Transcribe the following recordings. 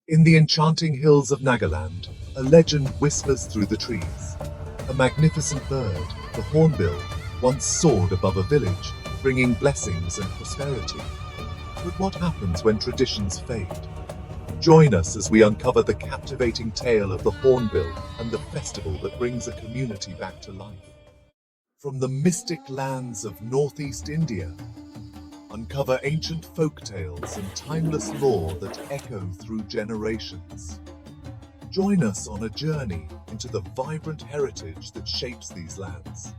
In the enchanting hills of Nagaland, a legend whispers through the trees. A magnificent bird, the Hornbill, once soared above a village, bringing blessings and prosperity. But what happens when traditions fade? Join us as we uncover the captivating tale of the Hornbill and the festival that brings a community back to life. From the mystic lands of northeast India, uncover ancient folk tales and timeless lore that echo through generations. Join us on a journey into the vibrant heritage that shapes these lands.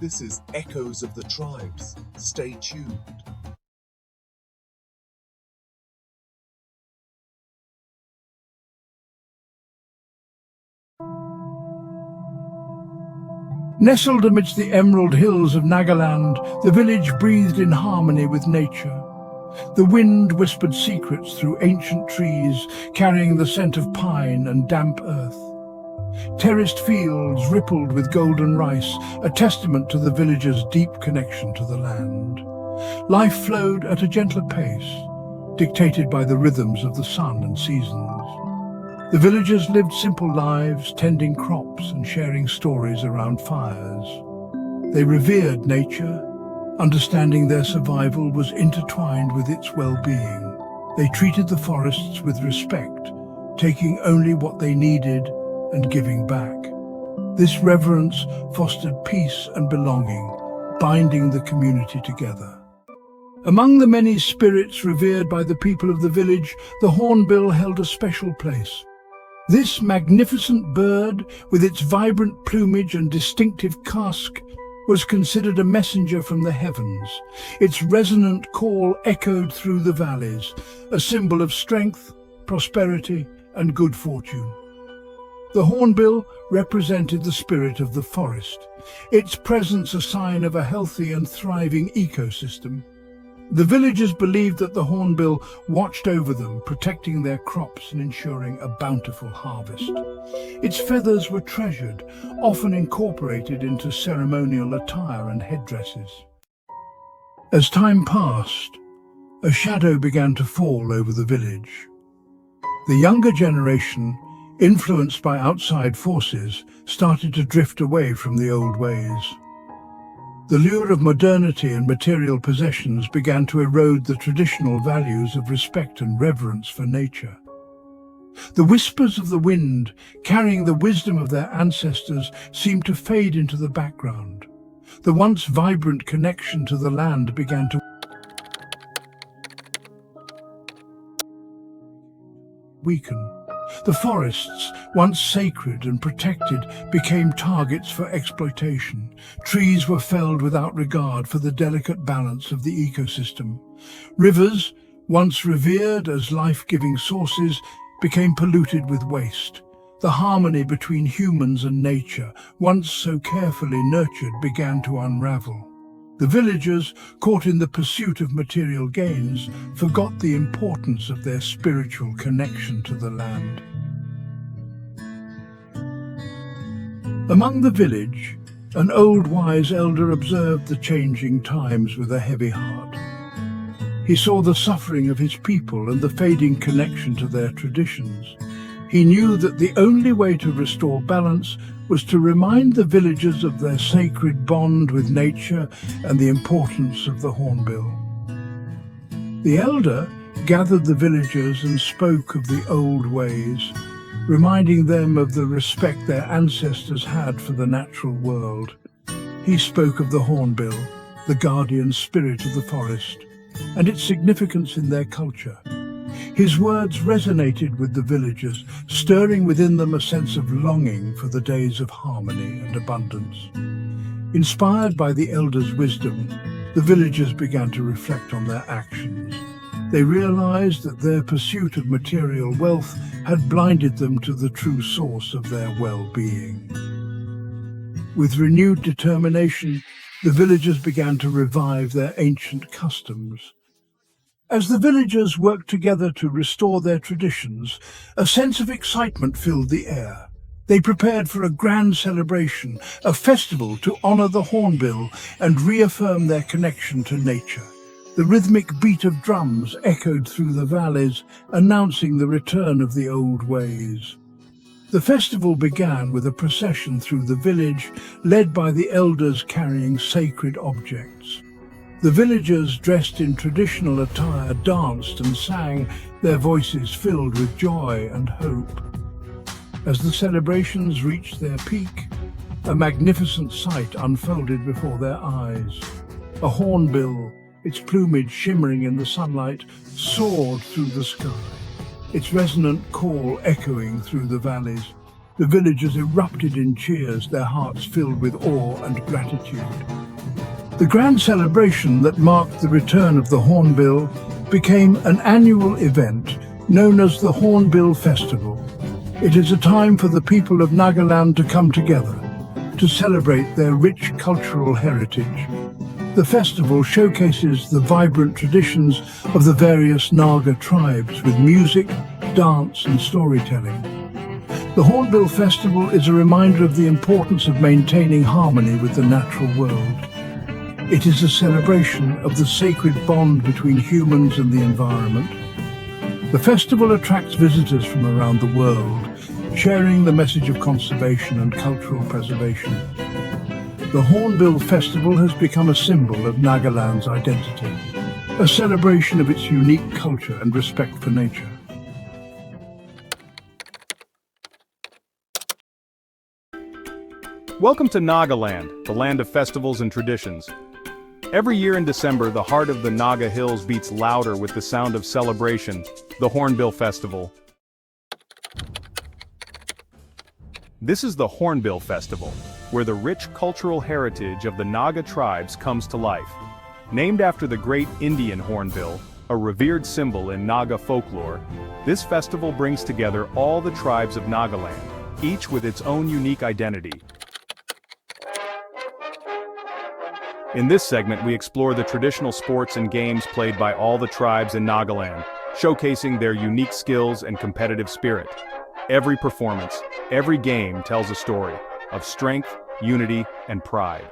This is Echoes of the Tribes. Stay tuned. Nestled amidst the emerald hills of Nagaland, the village breathed in harmony with nature. The wind whispered secrets through ancient trees, carrying the scent of pine and damp earth. Terraced fields rippled with golden rice, a testament to the village's deep connection to the land. Life flowed at a gentler pace, dictated by the rhythms of the sun and seasons. The villagers lived simple lives, tending crops and sharing stories around fires. They revered nature, understanding their survival was intertwined with its well-being. They treated the forests with respect, taking only what they needed and giving back. This reverence fostered peace and belonging, binding the community together. Among the many spirits revered by the people of the village, the Hornbill held a special place. This magnificent bird, with its vibrant plumage and distinctive casque, was considered a messenger from the heavens. Its resonant call echoed through the valleys, a symbol of strength, prosperity, and good fortune. The Hornbill represented the spirit of the forest, its presence a sign of a healthy and thriving ecosystem. The villagers believed that the Hornbill watched over them, protecting their crops and ensuring a bountiful harvest. Its feathers were treasured, often incorporated into ceremonial attire and headdresses. As time passed, a shadow began to fall over the village. The younger generation, influenced by outside forces, started to drift away from the old ways. The lure of modernity and material possessions began to erode the traditional values of respect and reverence for nature. The whispers of the wind, carrying the wisdom of their ancestors, seemed to fade into the background. The once vibrant connection to the land began to weaken. The forests, once sacred and protected, became targets for exploitation. Trees were felled without regard for the delicate balance of the ecosystem. Rivers, once revered as life-giving sources, became polluted with waste. The harmony between humans and nature, once so carefully nurtured, began to unravel. The villagers, caught in the pursuit of material gains, forgot the importance of their spiritual connection to the land. Among the village, an old wise elder observed the changing times with a heavy heart. He saw the suffering of his people and the fading connection to their traditions. He knew that the only way to restore balance was to remind the villagers of their sacred bond with nature and the importance of the Hornbill. The elder gathered the villagers and spoke of the old ways, reminding them of the respect their ancestors had for the natural world. He spoke of the Hornbill, the guardian spirit of the forest, and its significance in their culture. His words resonated with the villagers, stirring within them a sense of longing for the days of harmony and abundance. Inspired by the elder's wisdom, the villagers began to reflect on their actions. They realized that their pursuit of material wealth had blinded them to the true source of their well-being. With renewed determination, the villagers began to revive their ancient customs. As the villagers worked together to restore their traditions, a sense of excitement filled the air. They prepared for a grand celebration, a festival to honor the Hornbill and reaffirm their connection to nature. The rhythmic beat of drums echoed through the valleys, announcing the return of the old ways. The festival began with a procession through the village, led by the elders carrying sacred objects. The villagers, dressed in traditional attire, danced and sang, their voices filled with joy and hope. As the celebrations reached their peak, a magnificent sight unfolded before their eyes. A hornbill, its plumage shimmering in the sunlight, soared through the sky, its resonant call echoing through the valleys. The villagers erupted in cheers, their hearts filled with awe and gratitude. The grand celebration that marked the return of the Hornbill became an annual event known as the HornbillFestival. It is a time for the people of Nagaland to come together, to celebrate their rich cultural heritage. The festival showcases the vibrant traditions of the various Naga tribes with music, dance and storytelling. The Hornbill Festival is a reminder of the importance of maintaining harmony with the natural world. It is a celebration of the sacred bond between humans and the environment. The festival attracts visitors from around the world, sharing the message of conservation and cultural preservation. The Hornbill Festival has become a symbol of Nagaland's identity, a celebration of its unique culture and respect for nature. Welcome to Nagaland, the land of festivals and traditions. Every year in December, the heart of the Naga Hills beats louder with the sound of celebration, the Hornbill Festival. This is the Hornbill Festival, where the rich cultural heritage of the Naga tribes comes to life. Named after the great Indian hornbill, a revered symbol in Naga folklore, this festival brings together all the tribes of Nagaland, each with its own unique identity. In this segment, we explore the traditional sports and games played by all the tribes in Nagaland, showcasing their unique skills and competitive spirit. Every performance, every game tells a story of strength, unity, and pride.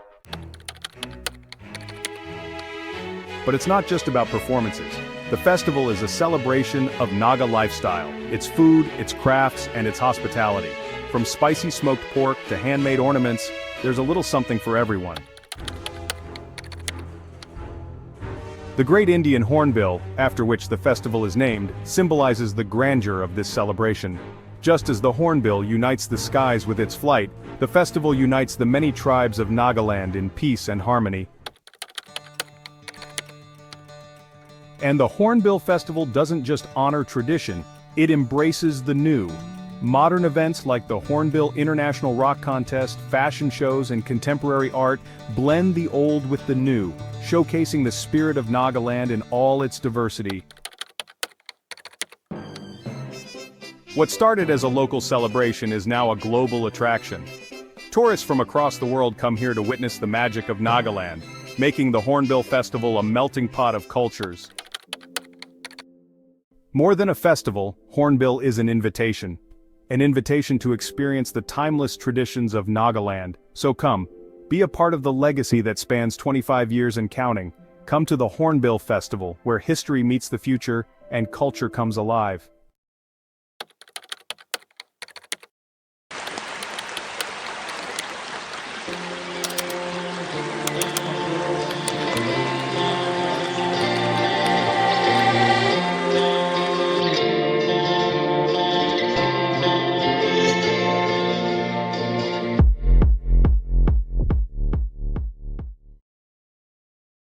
But it's not just about performances. The festival is a celebration of Naga lifestyle, its food, its crafts, and its hospitality. From spicy smoked pork to handmade ornaments, there's a little something for everyone. The Great Indian Hornbill, after which the festival is named, symbolizes the grandeur of this celebration. Just as the Hornbill unites the skies with its flight, the festival unites the many tribes of Nagaland in peace and harmony. And the Hornbill Festival doesn't just honor tradition, it embraces the new. Modern events like the Hornbill International Rock Contest, fashion shows, and contemporary art blend the old with the new, showcasing the spirit of Nagaland in all its diversity. What started as a local celebration is now a global attraction. Tourists from across the world come here to witness the magic of Nagaland, making the Hornbill Festival a melting pot of cultures. More than a festival, Hornbill is an invitation to experience the timeless traditions of Nagaland. So come, be a part of the legacy that spans 25 years and counting. Come to the Hornbill Festival, where history meets the future and culture comes alive.